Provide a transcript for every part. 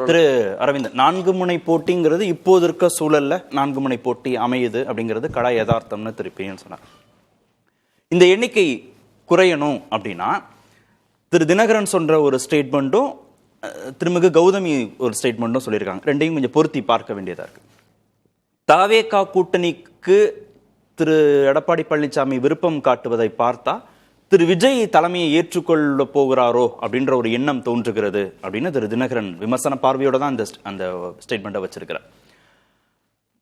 திரு அரவிந்த், 4 முனை போட்டிங்கிறது இப்போது இருக்க சூழல்ல 4 முனை போட்டி அமையுது அப்படிங்கிறது கடை யதார்த்தம்னு திருப்பியும் சொன்னார். இந்த எண்ணிக்கை குறையணும் அப்படின்னா திரு தினகரன் சொல்ற ஒரு ஸ்டேட்மெண்ட்டும் திருமிகு கௌதமி ஒரு ஸ்டேட்மெண்ட்டும் சொல்லியிருக்காங்க. ரெண்டையும் கொஞ்சம் பொருத்தி பார்க்க வேண்டியதா இருக்கு. தாவேகா கூட்டணிக்கு திரு எடப்பாடி பழனிசாமி விருப்பம் காட்டுவதை பார்த்தா திரு விஜய் தலைமையை ஏற்றுக்கொள்ள போகிறாரோ அப்படின்ற ஒரு எண்ணம் தோன்றுகிறது அப்படின்னு திரு தினகரன் விமர்சன பார்வையோட தான் அந்த ஸ்டேட்மெண்ட்டை வச்சிருக்கிறார்.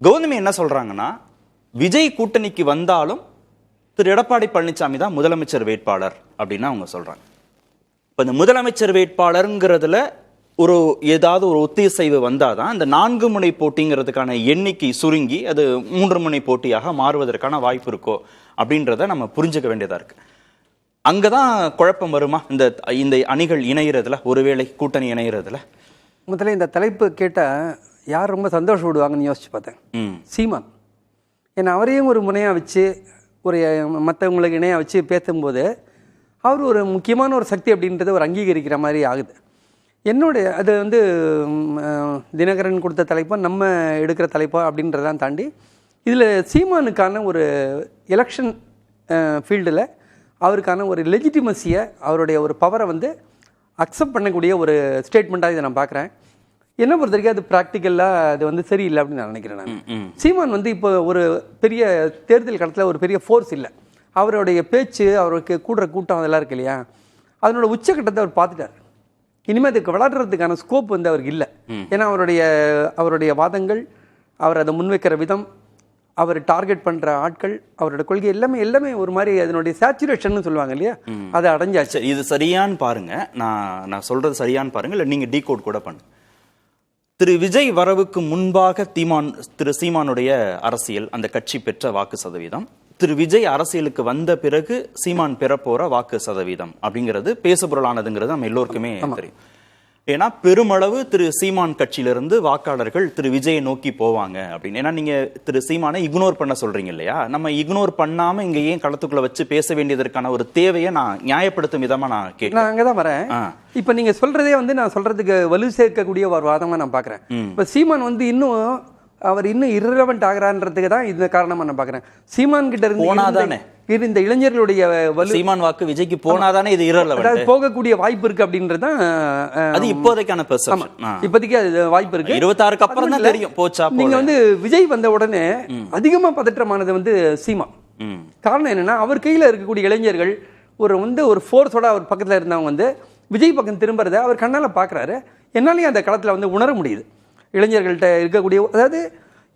கௌதமி என்ன சொல்றாங்கன்னா, விஜய் கூட்டணிக்கு வந்தாலும் திரு எடப்பாடி பழனிசாமி தான் முதலமைச்சர் வேட்பாளர் அப்படின்னு அவங்க சொல்றாங்க. இப்ப இந்த முதலமைச்சர் வேட்பாளருங்கிறதுல ஏதாவது ஒரு ஒத்திசைவு வந்தாதான் இந்த 4 முனை போட்டிங்கிறதுக்கான எண்ணிக்கை சுருங்கி அது 3 முனை போட்டியாக மாறுவதற்கான வாய்ப்பு இருக்கோ அப்படின்றத நம்ம புரிஞ்சுக்க வேண்டியதா இருக்கு. அங்கதான் குழப்பம் வருமா இந்த அணிகள் இணைகிறதுல, ஒருவேளை கூட்டணி இணைகிறதுல? முதல்ல இந்த தலைப்பு கேட்டால் யார் ரொம்ப சந்தோஷப்படுவாங்கன்னு யோசிச்சு பார்த்தேன். சீமான். ஏன்னா அவரையும் ஒரு முனையாக வச்சு ஒரு மற்றவங்களுக்கு இணையாக வச்சு பேசும்போது அவர் ஒரு முக்கியமான ஒரு சக்தி அப்படின்றத ஒரு அங்கீகரிக்கிற மாதிரி ஆகுது. அது தினகரன் கொடுத்த தலைப்பா நம்ம எடுக்கிற தலைப்பா அப்படின்றதான் தாண்டி இதில் சீமானுக்கான ஒரு எலெக்ஷன் ஃபீல்டில் அவருக்கான ஒரு லெஜிட்டிமசியை, அவருடைய ஒரு பவரை அக்செப்ட் பண்ணக்கூடிய ஒரு ஸ்டேட்மெண்ட்டாக இதை நான் பார்க்குறேன். என்ன பொறுத்த வரைக்கும் அது ப்ராக்டிக்கலாக அது சரியில்லை அப்படின்னு நான் நினைக்கிறேன். நான் சீமான் இப்போ ஒரு பெரிய தேர்தல் காலத்தில் ஒரு பெரிய ஃபோர்ஸ் இல்லை. அவருடைய பேச்சு, அவருக்கு கூடுற கூட்டம் அதெல்லாம் இருக்கு இல்லையா, அதனோட உச்சக்கட்டத்தை அவர் பார்த்துட்டார். இனிமேல் அதுக்கு விளையாடுறதுக்கான ஸ்கோப் அவருக்கு இல்லை. ஏன்னா அவருடைய வாதங்கள், அவர் அதை முன்வைக்கிற விதம், அவர் டார்கெட் பண்ணுற ஆட்கள், அவரோட கொள்கை எல்லாமே ஒரு மாதிரி அதனுடைய சேச்சுரேஷன் சொல்லுவாங்க இல்லையா, அதை அடைஞ்சாச்சு. இது சரியான்னு பாருங்க, நான் சொல்றது சரியான்னு பாருங்க, இல்லை நீங்க டீகோட் கூட பண்ணு. திரு விஜய் வரவுக்கு முன்பாக திரு சீமானுடைய அரசியல், அந்த கட்சி பெற்ற வாக்கு சதவீதம், திரு விஜய் அரசியலுக்கு வந்த பிறகு சீமான் பெறப்போற வாக்கு சதவீதம் அப்படிங்கிறது பேசுபொருளானதுங்கிறது நம்ம எல்லோருக்குமே தெரியும். ஏன்னா பெருமளவு திரு சீமான் கட்சியிலிருந்து வாக்காளர்கள் திரு விஜயை நோக்கி போவாங்க அப்படின்னு. ஏன்னா நீங்க திரு சீமானை இக்னோர் பண்ண சொல்றீங்க இல்லையா, நம்ம இக்னோர் பண்ணாம இங்க ஏன் களத்துக்குள்ள வச்சு பேச வேண்டியதற்கான ஒரு தேவையை நான் நியாயப்படுத்தும் விதமா நான் கேட்கிறேன். நான் அங்கதான் வரேன். இப்ப நீங்க சொல்றதே நான் சொல்றதுக்கு வலு சேர்க்கக்கூடிய ஒரு வாதமா நான் பாக்குறேன். இப்ப சீமான் அவர் இன்னும் இரலவெண்ட் ஆகிறான்றதுக்கு தான் இந்த காரணமா நான் பாக்குறேன். சீமான் கிட்ட இருந்து இந்த இளைஞர்களுடைய சீமான் வாக்கு விஜய்க்கு போனாதானே இது இரலவெண்ட் போகக்கூடிய வாய்ப்பு இருக்கு அப்படின்றது அது இப்போதைக்கான பெர்செப்ஷன். இப்போதைக்கு அது வாய்ப்பு இருக்கு. 26க்கு அப்புறம் தான் தெரியும் போச்சா. நீங்க விஜய் வந்த உடனே அதிகமா பதற்றமானது சீமான். காரணம் என்னன்னா, அவர் கையில இருக்கக்கூடிய இளைஞர்கள் ஒரு ஃபோர்ஸோட அவர் பக்கத்துல இருந்தவங்க விஜய் பக்கம் திரும்புறத அவர் கண்ணால பாக்குறாரு. என்னாலையும் அந்த களத்துல உணர முடியுது. இளைஞர்கள்ட்ட இருக்கக்கூடிய, அதாவது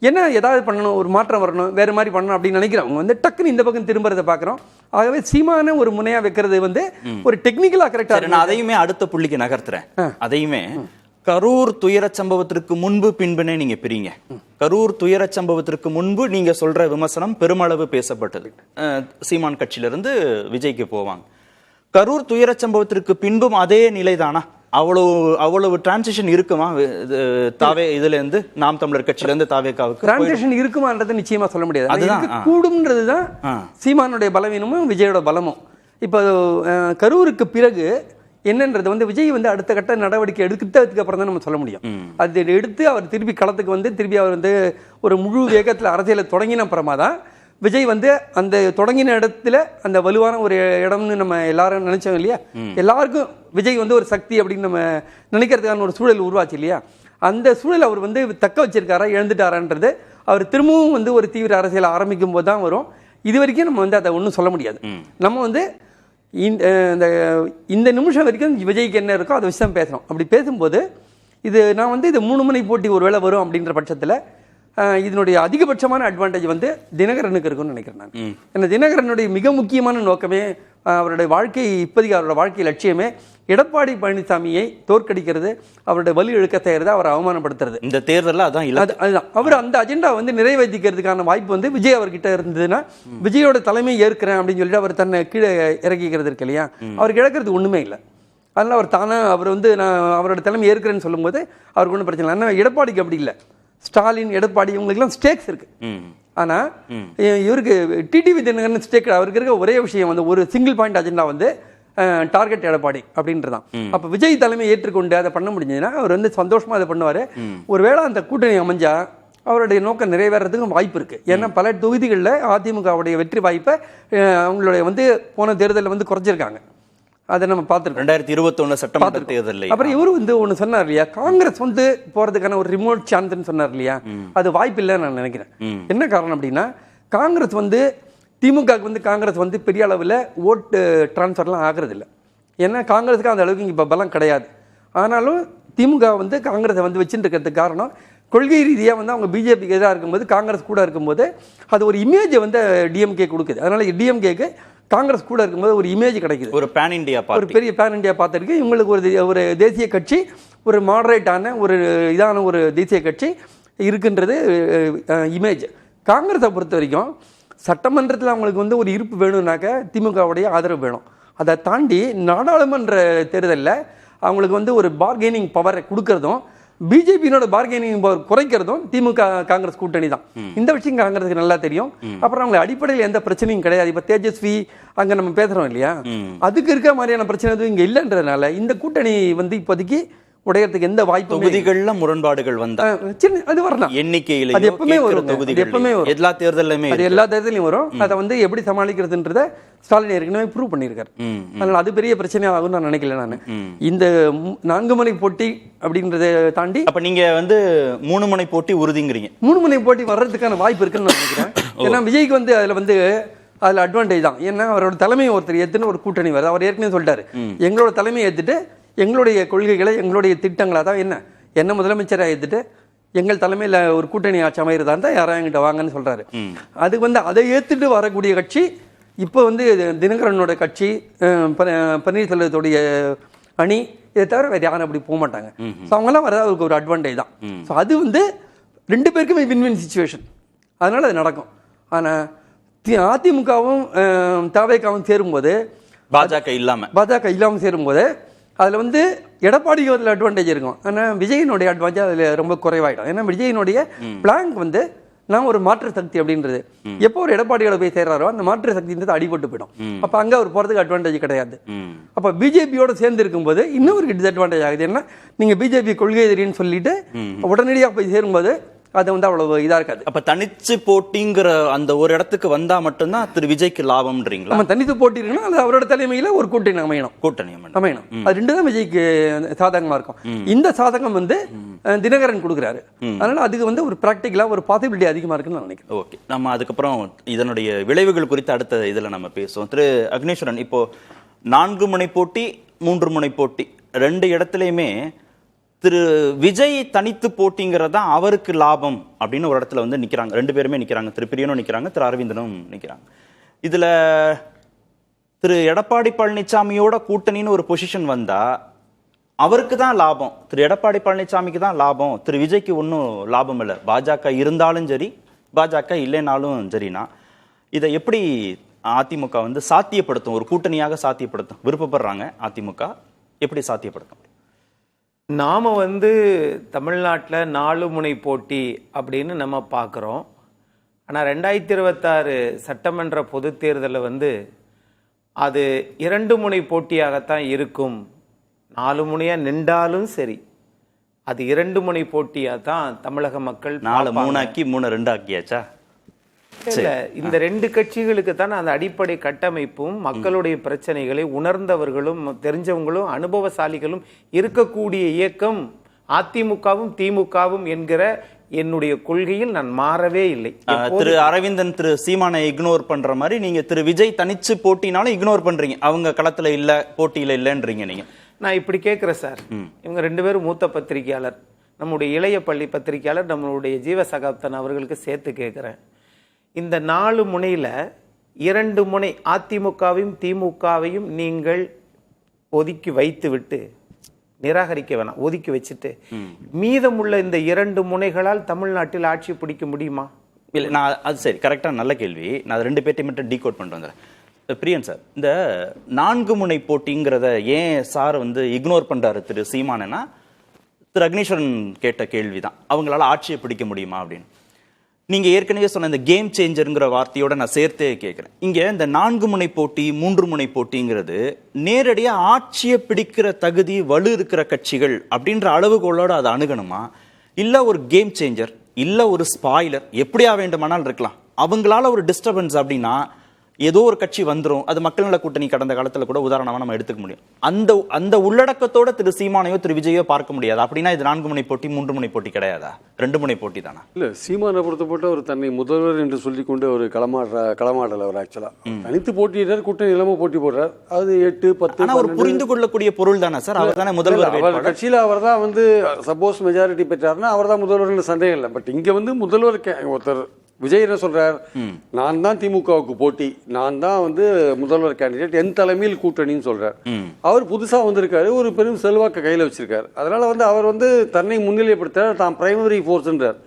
என்ன ஏதாவது பண்ணணும், ஒரு மாற்றம் வரணும், வேறு மாதிரி பண்ணணும் அப்படின்னு நினைக்கிறவங்க டக்குன்னு இந்த பக்கம் திரும்புறதை பார்க்குறோம். ஆகவே சீமான ஒரு முனையாக வைக்கிறது ஒரு டெக்னிக்கலாக கரெக்டாக. நான் அதையுமே அடுத்த புள்ளிக்கு நகர்த்துறேன். அதையுமே கரூர் துயர சம்பவத்திற்கு முன்பு பின்புனே நீங்க பிரிங்க. கரூர் துயர சம்பவத்திற்கு முன்பு நீங்க சொல்ற விமர்சனம் பெருமளவு பேசப்பட்டது. சீமான் கட்சியிலிருந்து விஜய்க்கு போவாங்க. கரூர் துயர சம்பவத்திற்கு பின்பும் அதே நிலைதானா? அவ்வளவு டிரான்சிஷன் இருக்குமா? இதுல இருந்து நாம் தமிழர் கட்சியில இருந்து தாவேகாவுக்கு டிரான்சிஷன் இருக்குமான்றது நிச்சயமா சொல்ல முடியாது. அதுதான் கூடும்ன்றதுதான் சீமானுடைய பலவீனமும் விஜயோட பலமும். இப்போ கரூருக்கு பிறகு என்னன்றது விஜய் அடுத்த கட்ட நடவடிக்கை எடுக்கிறதுக்கு அப்புறம் தான் நம்ம சொல்ல முடியும். அது எடுத்து அவர் திருப்பி களத்துக்கு திருப்பி அவர் ஒரு முழு வேகத்தில் அரசியலை தொடங்கின அப்புறமா தான் விஜய் அந்த தொடங்கின இடத்துல அந்த வலுவான ஒரு இடம்னு நம்ம எல்லாரும் நினைச்சோம் இல்லையா. எல்லாருக்கும் விஜய் ஒரு சக்தி அப்படின்னு நம்ம நினைக்கிறதுக்கான ஒரு சூழல் உருவாச்சு இல்லையா. அந்த சூழல் அவர் தக்க வச்சிருக்காரா, இழந்துட்டாரான்றது அவர் திரும்பவும் ஒரு தீவிர அரசியல் ஆரம்பிக்கும் போது தான் வரும். இது வரைக்கும் நம்ம அதை ஒன்றும் சொல்ல முடியாது. நம்ம இந்த நிமிஷம் வரைக்கும் விஜய்க்கு என்ன இருக்கோ அதை வச்சு தான் பேசுகிறோம். அப்படி பேசும்போது நான் இது 3 முனை போட்டி ஒரு வேளை வரும் அப்படின்ற பட்சத்தில் இதனுடைய அதிகபட்சமான அட்வான்டேஜ் தினகரனுக்கு இருக்குன்னு நினைக்கிறேன் நான். ஏன்னா தினகரனுடைய மிக முக்கியமான நோக்கமே, அவருடைய இப்போதைக்கு அவரோட வாழ்க்கை லட்சியமே எடப்பாடி பழனிசாமியை தோற்கடிக்கிறது, அவருடைய வலு இழுக்க செய்யறது, அவரை அவமானப்படுத்துறது. இந்த தேர்தலில் அதுதான் அவர் அந்த அஜெண்டா நிறைவேற்றிக்கிறதுக்கான வாய்ப்பு விஜய் அவர்கிட்ட இருந்ததுன்னா, விஜயோட தலைமை ஏற்கிறேன் அப்படின்னு சொல்லிட்டு அவர் தன்னை கீழே இறக்கிக்கிறது இருக்கு இல்லையா, அவருக்கு இழக்கிறது ஒண்ணுமே இல்லை. அதனால அவர் தானே நான் அவரோட தலைமை ஏற்கிறேன்னு சொல்லும் போது அவருக்கு ஒன்றும் பிரச்சனை இல்லை. ஆனால் எடப்பாடிக்கு அப்படி இல்லை. ஸ்டாலின், எடப்பாடி இவங்களுக்குலாம் ஸ்டேக்ஸ் இருக்கு. ஆனா இவருக்கு டிடிவி தினகரன் ஸ்டேக் அவருக்கு இருக்க ஒரே விஷயம் ஒரு single point agenda target Edappadi அப்படின்றதான். அப்ப விஜய் தலைமை ஏற்றுக்கொண்டு அதை பண்ண முடிஞ்சதுன்னா அவர் வந்து சந்தோஷமா அதை பண்ணுவாரு. ஒருவேளை அந்த கூட்டணி அமைஞ்சா அவருடைய நோக்கம் நிறைவேறதுக்கும் வாய்ப்பு இருக்கு. ஏன்னா பல தொகுதிகளில் அதிமுகவுடைய வெற்றி வாய்ப்பை அவங்களுடைய வந்து போன தேர்தலில் வந்து குறைச்சிருக்காங்க. அதை நம்ம பார்த்துருக்கோம் 2021 சட்டமன்ற தேர்தலில். அப்புறம் இவரு வந்து ஒன்று சொன்னார் இல்லையா, காங்கிரஸ் வந்து போறதுக்கான ஒரு ரிமோட் சான்ஸ்ன்னு சொன்னார் இல்லையா, அது வாய்ப்பு இல்லைன்னு நான் நினைக்கிறேன். என்ன காரணம் அப்படின்னா, காங்கிரஸ் வந்து திமுகவுக்கு வந்து காங்கிரஸ் வந்து பெரிய அளவில் ஓட்டு டிரான்ஸ்ஃபர்லாம் ஆகிறது இல்லை. ஏன்னா காங்கிரஸுக்கு அந்த அளவுக்கு இப்போ பலம் கிடையாது. ஆனாலும் திமுக வந்து காங்கிரஸை வந்து வச்சுட்டு இருக்கிறதுக்கு காரணம், கொள்கை ரீதியாக வந்து அவங்க பிஜேபிக்கு எதிராக இருக்கும்போது காங்கிரஸ் கூட இருக்கும்போது அது ஒரு இமேஜை வந்து டிஎம்கே கொடுக்குது. அதனால டிஎம்கேக்கு காங்கிரஸ் கூட இருக்கும்போது ஒரு இமேஜ் கிடைக்குது, ஒரு பேன் இண்டியா, ஒரு பெரிய பேன் இண்டியா பார்த்துருக்கு. இவங்களுக்கு ஒரு தேசிய கட்சி, ஒரு மாடரேட்டான ஒரு இதான ஒரு தேசிய கட்சி இருக்குன்றது இமேஜ். காங்கிரஸை பொறுத்த வரைக்கும் சட்டமன்றத்தில் அவங்களுக்கு வந்து ஒரு இருப்பு வேணும்னாக்க திமுகவுடைய ஆதரவு வேணும். அதை தாண்டி நாடாளுமன்ற தேர்தலில் அவங்களுக்கு வந்து ஒரு பார்கெனிங் பவரை கொடுக்கறதும் பிஜேபியோட பார்கெனிங் பவர் குறைக்கிறதும் திமுக காங்கிரஸ் கூட்டணி தான். இந்த விஷயம் காங்கிரஸுக்கு நல்லா தெரியும். அப்புறம் அவங்க அடிப்படையில் எந்த பிரச்சனையும் கிடையாது. இப்போ தேஜஸ்வி அங்கே நம்ம பேசுகிறோம் இல்லையா, அதுக்கு இருக்க மாதிரியான பிரச்சனை எதுவும் இங்கே இல்லைன்றதுனால இந்த கூட்டணி வந்து இப்போதைக்கு உடையறதுக்கு எந்த வாய்ப்பு, தொகுதிகளில் முரண்பாடுகள் வந்தா சின்ன அது வரலாம், எண்ணிக்கையில் அது எப்பவுமே வரும், எப்பவுமே வரும், எல்லா தேர்தலையுமே அது எல்லா தேர்தலையும் வரும். அதை வந்து எப்படி சமாளிக்கிறதுன்றத ஸ்டாலின் ஏற்கனவே ப்ரூவ் பண்ணியிருக்காரு. அதனால அது பெரிய பிரச்சனையாக ஆகும்னு நான் நினைக்கல. நான் இந்த 4 முனை போட்டி அப்படின்றத தாண்டி அப்ப நீங்க வந்து 3 முனை போட்டி உறுதிங்கிறீங்க. 3 முனை போட்டி வர்றதுக்கான வாய்ப்பு இருக்குன்னு நான் நினைக்கிறேன். ஏன்னா விஜய்க்கு வந்து அதில் அட்வான்டேஜ் தான். ஏன்னா அவரோட தலைமையை ஒருத்தர் ஏற்றுன்னு ஒரு கூட்டணி வருது. அவர் ஏற்கனவே சொல்லிட்டாரு, எங்களோட தலைமையை ஏற்றுட்டு எங்களுடைய கொள்கைகளை எங்களுடைய திட்டங்களை தான் என்ன முதலமைச்சராக ஏற்றுட்டு எங்கள் தலைமையில் ஒரு கூட்டணி ஆட்சி அமைகிறதா இருந்தால் யாரும் என்கிட்ட வாங்கன்னு சொல்றாரு. அது வந்து அதை ஏற்றுட்டு வரக்கூடிய கட்சி இப்போ வந்து தினகரனோட கட்சி, பன்னீர்செல்வத்துடைய அணி, இதை தவிர வேறு யாரும் அப்படி போக மாட்டாங்க. ஸோ அவங்கெல்லாம் வரது அவருக்கு ஒரு அட்வான்டேஜ் தான். ஸோ அது வந்து 2 பேருக்குமே வின்-வின் சிச்சுவேஷன். அதனால அது நடக்கும். ஆனால் அதிமுகவும் தவேகாவும் சேரும்போது, பாஜக இல்லாமல் சேரும்போது அதில் வந்து எடப்பாடிக்கு அதில் அட்வான்டேஜ் இருக்கும். ஆனால் விஜயினுடைய அட்வான்டேஜ் அதில் ரொம்ப குறைவாயிடும். ஏன்னா விஜயினுடைய பிளான் வந்து நான் ஒரு மாற்று சக்தி அப்படின்றது எப்போ ஒரு எடப்பாடியோட போய் சேர்றாரோ அந்த மாற்று சக்தின்றது அடிபட்டு போயிடும். அப்போ அங்கே அவர் போகிறதுக்கு அட்வான்டேஜ் கிடையாது. அப்போ பிஜேபியோட சேர்ந்து இருக்கும்போது இன்னொரு டிஸ்அட்வான்டேஜ் ஆகுது. என்ன, நீங்கள் பிஜேபி கொள்கை எதிரின்னு சொல்லிட்டு உடனடியாக போய் சேரும்போது அது வந்து அவ்வளவு இதா இருக்காது. அப்ப தனிச்சு போட்டிங்கிற அந்த ஒரு இடத்துக்கு வந்தா மட்டும்தான் திரு விஜய்க்கு லாபம்ன்றீங்களா? நம்ம தனித்து போட்டி இருக்குன்னா அது அவரோட தலைமையில ஒரு கூட்டணி அமையணும். அது 2 தான் விஜய்க்கு சாதகமா இருக்கும். இந்த சாதகம் வந்து தினகரன் கொடுக்குறாரு. அதனால அதுக்கு வந்து ஒரு பிராக்டிகலா ஒரு பாசிபிலிட்டி அதிகமா இருக்குன்னு நான் நினைக்கிறேன். ஓகே, நம்ம அதுக்கப்புறம் இதனுடைய விளைவுகள் குறித்து அடுத்த இதுல நம்ம பேசுவோம். திரு அக்னேஸ்வரன், இப்போ 4 முனை போட்டி 3 முனை போட்டி 2 இடத்துலயுமே திரு விஜய் தனித்து போட்டிங்கிறது தான் அவருக்கு லாபம் அப்படின்னு ஒரு இடத்துல வந்து நிக்கிறாங்க. 2 பேருமே நிக்கிறாங்க. திரு பிரியனும் நிக்கிறாங்க, திரு அரவிந்தனும் நிக்கிறாங்க. இதுல திரு எடப்பாடி பழனிசாமியோட கூட்டணின்னு ஒரு பொசிஷன் வந்தா அவருக்கு தான் லாபம், திரு எடப்பாடி பழனிசாமிக்கு தான் லாபம், திரு விஜய்க்கு ஒன்றும் லாபம் இல்லை. பாஜக இருந்தாலும் சரி, பாஜக இல்லைனாலும் சரினா இதை எப்படி அதிமுக வந்து சாத்தியப்படுத்தும், ஒரு கூட்டணியாக சாத்தியப்படுத்தும் விருப்பப்படுறாங்க? அதிமுக எப்படி சாத்தியப்படுத்தும்? நாம் வந்து தமிழ்நாட்டில் 4 முனை போட்டி அப்படின்னு நம்ம பார்க்குறோம். ஆனால் 2026 சட்டமன்ற பொது தேர்தலில் வந்து அது 2 முனை போட்டியாகத்தான் இருக்கும். 4 முனையாக நின்றாலும் சரி, அது 2 முனை போட்டியாக தான் தமிழக மக்கள் 4 3 ஆக்கி 3 2 ஆக்கியாச்சா? இந்த 2 கட்சிகளுக்கு தான் அந்த அடிப்படை கட்டமைப்பும் மக்களுடைய பிரச்சனைகளை உணர்ந்தவர்களும் தெரிஞ்சவங்களும் அனுபவசாலிகளும் இருக்கக்கூடிய இயக்கம் அதிமுகவும் திமுகவும் என்கிற என்னுடைய கொள்கையில் நான் மாறவே இல்லை. திரு அரவிந்தன் திரு சீமானை இக்னோர் பண்ற மாதிரி நீங்க திரு விஜய் தனிச்சு போட்டினாலும் இக்னோர் பண்றீங்க, அவங்க களத்துல இல்ல, போட்டியில இல்லைன்றீங்க நீங்க. நான் இப்படி கேட்கிறேன் சார், இவங்க 2 பேரும் மூத்த பத்திரிகையாளர், நம்முடைய இளைய பள்ளி பத்திரிகையாளர், நம்மளுடைய ஜீவசகாப்தன் அவர்களுக்கு சேர்த்து கேட்கிறேன். இந்த 4 முனையில 2 முனை அதிமுகவையும் திமுகவையும் நீங்கள் ஒதுக்கி வைத்து விட்டு, நிராகரிக்க வேணாம், ஒதுக்கி வச்சுட்டு மீதமுள்ள இந்த 2 முனைகளால் தமிழ்நாட்டில் ஆட்சி பிடிக்க முடியுமா? இல்லை, நான் அது சரி, கரெக்டாக நல்ல கேள்வி. நான் 2 பேர்ட்டையும் மட்டும் டீகோட் பண்ணிட்டு வந்துடுறேன். பிரியன் சார், இந்த 4 முனை போட்டிங்கிறத ஏன் சார் வந்து இக்னோர் பண்றாரு திரு சீமானனா, திரு அக்னீஸ்வரன் கேட்ட கேள்விதான், அவங்களால ஆட்சியை பிடிக்க முடியுமா அப்படின்னு. நீங்க ஏற்கனவே சொன்ன இந்த கேம் சேஞ்சருங்கிற வார்த்தையோட நான் சேர்த்தே கேட்கிறேன். இங்க இந்த 4 முனை போட்டி 3 முனை போட்டிங்கிறது நேரடியா ஆட்சியை பிடிக்கிற தகுதி வலு இருக்கிற கட்சிகள் அப்படின்ற அளவுகோலோட அதை அணுகணுமா, இல்ல ஒரு கேம் சேஞ்சர், இல்ல ஒரு ஸ்பாயிலர், எப்படியா வேண்டுமானால் இருக்கலாம், அவங்களால ஒரு டிஸ்டர்பன்ஸ் அப்படின்னா ஏதோ ஒரு கட்சி வந்துரும், அது மக்கள் நல கூட்டணி கடந்த காலத்துல கூட உதாரணமா நம்ம எடுத்துக்க முடியும். அந்த உள்ளடக்கத்தோட திரு சீமானையோ திரு விஜயோ பார்க்க முடியாது. அப்படின்னா இது 4 முனை போட்டி 3 முனை போட்டி கிடையாதா, 2 முனை போட்டி தானா? இல்ல, சீமானை பொறுத்தப்பட்ட ஒரு தன்னை முதல்வர் என்று சொல்லிக்கொண்டு ஒரு களமாடல அவர் ஆக்சுவலா தனித்து போட்டியிட்டார், கூட்டணி இல்லாம போட்டி போடுறார். அது 8, 10 ஆனா ஒரு புரிந்து கொள்ளக்கூடிய பொருள் தானே சார், அவர் தானே முதல்வர் வேட்பாளர். கட்சியில அவர் தான் வந்து சப்போஸ் மெஜாரிட்டி பெற்றாருன்னா அவர் தான் முதல்வர், சந்தேகம் இல்லை. பட் இங்க வந்து முதல்வர் ஒருத்தர் விஜய் என்ன சொல்றார், நான் தான் திமுகவுக்கு போட்டி, நான் தான் வந்து முதல்வர் கேண்டிடேட், என் தலைமையில் கூட்டணின்னு சொல்றார். அவர் புதுசா வந்திருக்காரு, ஒரு பெரும் செல்வாக்க கையில வச்சிருக்காரு. அதனால வந்து அவர் வந்து தன்னை முன்னிலைப்படுத்துறார், தான் பிரைமரி ஃபோர்ஸ்ன்றார்.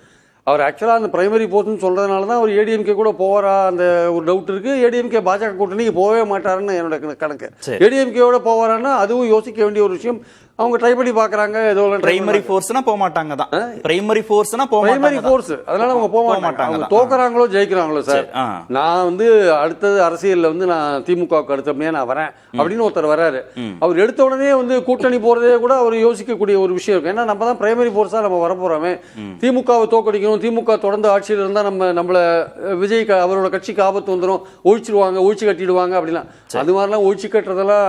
அவர் ஆக்சுவலாக அந்த பிரைமரி போர்ஸ்ன்னு சொல்றதுனால தான் அவர் ஏடிஎம்கே கூட போவாரா அந்த ஒரு டவுட் இருக்கு. ஏடிஎம்கே பாஜக கூட்டணிக்கு போகவே மாட்டாருன்னு என்னோட கணக்கு. ஏடிஎம்கேவோட போவாரான்னா அதுவும் யோசிக்க வேண்டிய ஒரு விஷயம். அவங்க ட்ரை பண்ணி பாக்குறாங்க, ஏதோ பிரைமரி ஃபோர்ஸ்னா போக மாட்டாங்க தான். பிரைமரி ஃபோர்ஸ்னா போக மாட்டாங்க, பிரைமரி ஃபோர்ஸ். அதனால அவங்க போக மாட்டாங்க. அவங்க தோக்குறாங்களோ ஜெயிக்கிறாங்களோ சார், நான் வந்து அடுத்தது அரசியல்ல வந்து நான் திமுகவுக்கு அடுத்தபடியா நான் வரேன் அப்படின்னு ஒருத்தர் வராரு. அவர் எடுத்த உடனே வந்து கூட்டணி போறதே கூட அவர் யோசிக்கக்கூடிய ஒரு விஷயம் இருக்கு. ஏன்னா நம்ம தான் பிரைமரி ஃபோர்ஸா நம்ம வரப்போறோமே, திமுகவை தோக்கடிக்கணும், திமுக தொடர்ந்து ஆட்சியில் இருந்தா நம்மள விஜய் அவரோட கட்சிக்கு ஆபத்து வந்துடும், ஒழிச்சிருவாங்க, ஒழிச்சு கட்டிடுவாங்க அப்படிலாம். அது மாதிரிலாம் ஒழிச்சு கட்டுறதெல்லாம்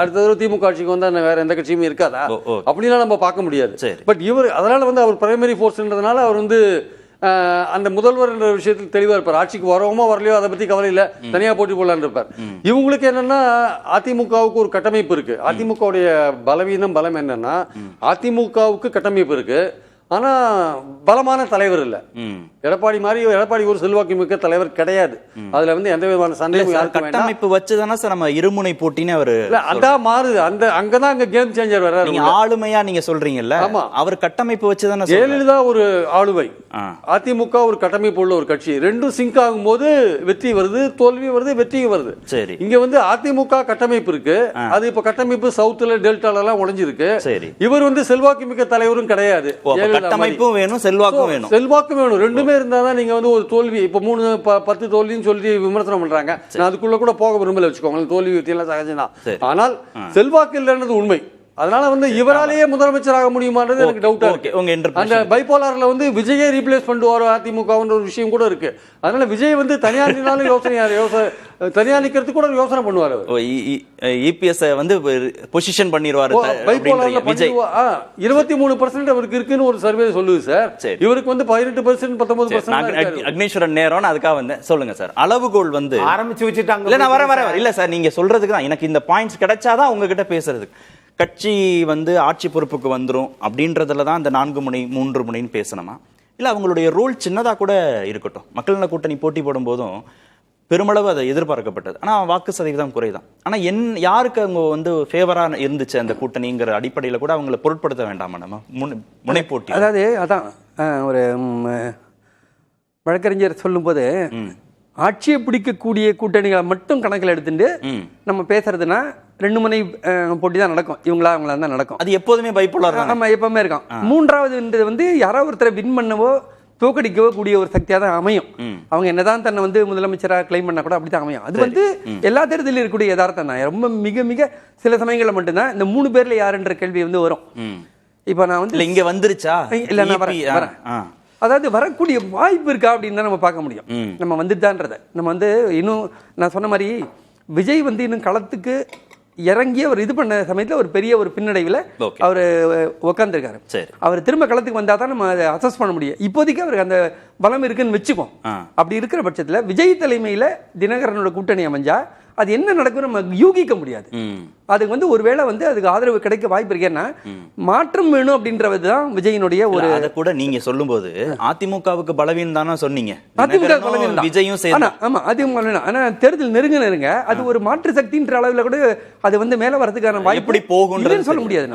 அடுத்த தடவை திமுக ஆட்சிக்கு வந்தா வேற எந்த கட்சியுமே இருக்காதா அப்படிலாம் நம்ம பார்க்க முடியாது. பட் இவர் அதனால வந்து அவர் பிரைமரி ஃபோர்ஸ்ன்றதுனால அவர் வந்து அந்த முதல்வர் என்ற விஷயத்தில் தெளிவா இருப்பார். ஆட்சிக்கு வரவோமோ வரலையோ அதை பத்தி கவலை இல்ல, தனியா போட்டி போடலான்னு இருப்பார். இவங்களுக்கு என்னன்னா அதிமுகவுக்கு ஒரு கட்டமைப்பு இருக்கு. அதிமுகவுடைய பலம் என்னன்னா அதிமுகவுக்கு கட்டமைப்பு இருக்கு, ஆனா பலமான தலைவர் இல்ல. எடப்பாடி ஒரு செல்வாக்கு மிக்க தலைவர் கிடையாது. அதுல வந்து எந்த விதமான சந்தேகம் கட்டமைப்பு வச்சுதானே சார் நம்ம இருமுனை போட்டின்னு அவரு அதான் மாறுது. அங்கதான் அங்க கேம் சேஞ்சர் வர்றாரு. நீங்க ஆளுமையா நீங்க சொல்றீங்கல்ல, அவர் கட்டமைப்பு வச்சுதானே. ஜெயலலிதா ஒரு ஆளுமை, அதிமுக ஒரு கட்டமைப்பு உள்ள ஒரு கட்சி. ரெண்டும் சிங்க் ஆகும் போது வெற்றி வருது, தோல்வி வருது, வெற்றியும் வருது. சரி, இங்க வந்து அதிமுக கட்டமைப்பு இருக்கு, அது இப்ப கட்டமைப்பு சவுத்துல டெல்டால எல்லாம் உடைஞ்சிருக்கு. இவர் வந்து செல்வாக்கு மிக்க தலைவரும் கிடையாது. கட்டமைப்பும் வேணும், செல்வாக்கும் வேணும். செல்வாக்கும் வேணும், ரெண்டுமே இருந்தாதான் நீங்க வந்து ஒரு தோல்வி இப்ப 3 10 தோல்வின்னு சொல்லி விமர்சனம் பண்றாங்க. நான் அதுக்குள்ள கூட போக விரும்பல, வச்சுக்கோங்க. தோல்வி எல்லாம் சகஜம்தான். ஆனால் செல்வாக்கு இல்லைன்றது உண்மை. அதனால வந்து இவராலேயே முதலமைச்சராக முடியுமான்றது எனக்கு டவுட்டா இருக்கு. அந்த பைபோலார்ல வந்து விஜயை ரீப்ளேஸ் பண்ணுவாரோ அதிமுக ஒரு விஷயம் கூட இருக்கு. அதனால விஜய் வந்து தனியா நின்னாலும் தனியா நிக்கிறதுக்கு கூட யோசனை பண்ணுவாரு. இபிஎஸ் வந்து பொசிஷன் பண்ணிடுவாரு. பைபோலார்ல விஜய் 23% அவருக்கு இருக்குன்னு ஒரு சர்வே சொல்லுது சார். இவருக்கு வந்து 18% 19%. அக்னீஸ்வரன் நேரம் அதுக்காக வந்து சொல்லுங்க சார். அளவுகோல் வந்து ஆரம்பிச்சு வச்சுட்டாங்க. இல்ல நான் வர இல்ல சார், நீங்க சொல்றதுக்கு தான் எனக்கு இந்த பாயிண்ட்ஸ் கிடைச்சாதான் உங்ககிட்ட பேசுறதுக்கு. கட்சி வந்து ஆட்சி பொறுப்புக்கு வந்துடும் அப்படின்றதுல தான் இந்த 4 முனை 3 முனைன்னு பேசணுமா, இல்லை அவங்களுடைய ரோல் சின்னதாக கூட இருக்கட்டும். மக்கள் நல கூட்டணி போட்டி போடும் போதும் பெருமளவு அதை எதிர்பார்க்கப்பட்டது, ஆனால் வாக்கு சதவீதம் குறைதான். ஆனால் யாருக்கு அவங்க வந்து ஃபேவராக இருந்துச்சு அந்த கூட்டணிங்கிற அடிப்படையில் கூட அவங்களை பொருட்படுத்த வேண்டாமா நம்ம முனை போட்டி? அதான் ஒரு வழக்கறிஞர் சொல்லும்போது ஆட்சியை பிடிக்கக்கூடிய கூட்டணிகளை மட்டும் கணக்கில் எடுத்துட்டு நம்ம பேசுறதுன்னா 2 முனை போட்டி தான் நடக்கும், இவங்களா தான் நடக்கும். அது எப்போதுமே பைப்போலார் தான், நம்ம எப்பவுமே இருக்கோம். மூன்றாவது வந்து யாராவது ஒருத்தரை வின் பண்ணவோ தோக்கடிக்கவோ கூடிய ஒரு சக்தியாக தான் அமையும். அவங்க என்னதான் தன்னை வந்து முதலமைச்சராக கிளைம் பண்ணா கூட அப்படித்தான் அமையும். அது வந்து எல்லா தேர்தலிலும் இருக்கக்கூடிய யதார்த்தம் தான். ரொம்ப மிக மிக சில சமயங்களில் மட்டும்தான் இந்த 3 பேர்ல யாருன்ற கேள்வி வந்து வரும். இப்ப நான் வந்து இங்க வந்துருச்சா இல்ல நான் வரேன், அதாவது வரக்கூடிய வாய்ப்பு இருக்கா அப்படின்னு தான் நம்ம பார்க்க முடியும். நம்ம வந்துட்டான்றதை நம்ம வந்து இன்னும் நான் சொன்ன மாதிரி விஜய் வந்து இன்னும் களத்துக்கு இறங்கி அவர் இது பண்ண சமயத்தில் ஒரு பெரிய ஒரு பின்னடைவில் அவர் உட்காந்துருக்காரு. அவர் திரும்ப களத்துக்கு வந்தால் தான் நம்ம அதை அசஸ் பண்ண முடியும். இப்போதைக்கு அவருக்கு அந்த பலம் இருக்குன்னு வச்சுப்போம். அப்படி இருக்கிற பட்சத்தில் விஜய் தலைமையில் தினகரனோட கூட்டணி அமைஞ்சா அது என்ன நடக்கும் நம்ம யூகிக்க முடியாது. அதுக்கு வந்து ஒருவேளை வந்து அதுக்கு ஆதரவு கிடைக்க வாய்ப்பு இருக்கேன்னா மாற்றம் வேணும் அப்படின்றது தான் விஜயினுடைய ஒரு. அதை கூட நீங்க சொல்லும்போது அதிமுகவுக்கு பலவீனம் தானே சொன்னீங்க. அதிமுக பலவீனம் விஜயும் ஆமா அதிமுக. ஆனா தேர்தல் நெருங்க அது ஒரு மாற்று சக்தின்ற அளவுல கூட அது வந்து மேல வரதுக்கான வாய்ப்பு எப்படி போகும் சொல்ல முடியாது.